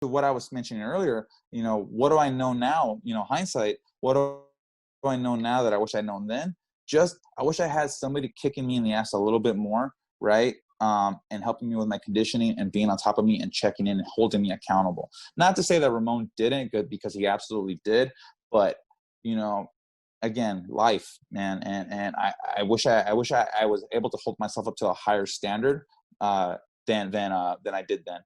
what I was mentioning earlier, what do I know now? Hindsight, what do I know now that I wish I'd known then? I wish I had somebody kicking me in the ass a little bit more, right? And helping me with my conditioning and being on top of me and checking in and holding me accountable. Not to say that Ramon didn't, good, because he absolutely did, but again, life, man, and I wish I was able to hold myself up to a higher standard than I did then.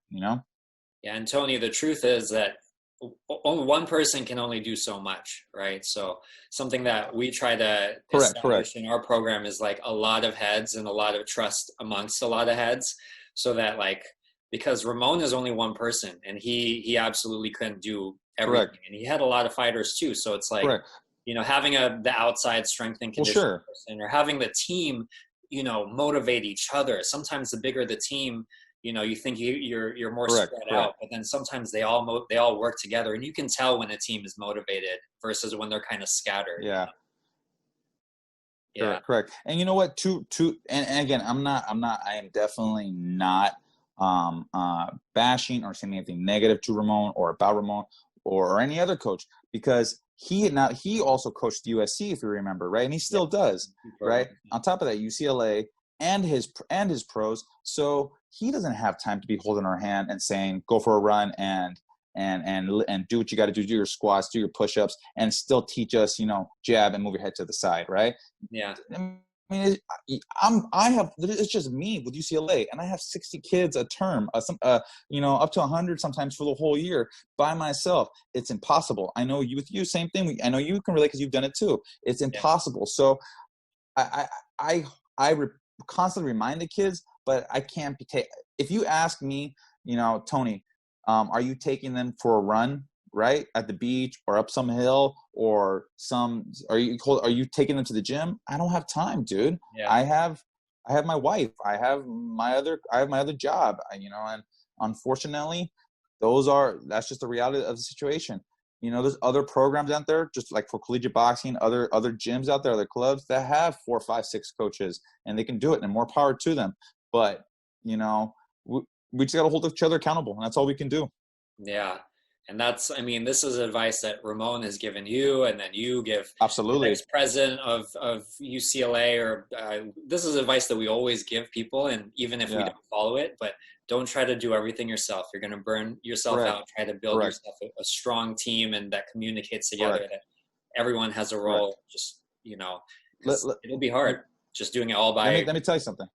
Yeah, and Tony, the truth is that only one person can only do so much, right? So something that we try to establish in our program is like a lot of heads and a lot of trust amongst a lot of heads, so that because Ramon is only one person and he absolutely couldn't do everything. Correct. And he had a lot of fighters too. So it's like, Correct. Having the outside strength and conditioning person, or having the team, motivate each other. Sometimes the bigger the team, you think you're more spread out, but then sometimes they all work together, and you can tell when a team is motivated versus when they're kind of scattered. Yeah. Yeah. Correct. And you know what? And again, I am definitely not bashing or saying anything negative to Ramon or about Ramon or any other coach, because he also coached USC, if you remember, right? And he still does, right? On top of that, UCLA and his pros. So he doesn't have time to be holding our hand and saying, go for a run and do what you got to do your squats, do your push-ups, and still teach us, jab and move your head to the side, right? Yeah. I mean, it's just me with UCLA, and I have 60 kids a term, up to 100 sometimes for the whole year by myself. It's impossible. I know with you, same thing. I know you can relate because you've done it too. It's impossible. So I constantly remind the kids, but I can't if you ask me, Tony, are you taking them for a run, right, at the beach or up some hill, or are you taking them to the gym? I don't have time, dude. Yeah. I have my wife. I have my other job, and unfortunately that's just the reality of the situation. There's other programs out there, just like for collegiate boxing, other gyms out there, other clubs that have 4, 5, 6 coaches, and they can do it, and more power to them. But, we just got to hold each other accountable, and that's all we can do. Yeah. And this is advice that Ramon has given you, and then you give absolutely the president of UCLA, or this is advice that we always give people, and even if we don't follow it, but don't try to do everything yourself. You're going to burn yourself out. Try to build yourself a strong team, and that communicates together, that everyone has a role. Just, it'll be hard just doing it all by. Let me tell you something.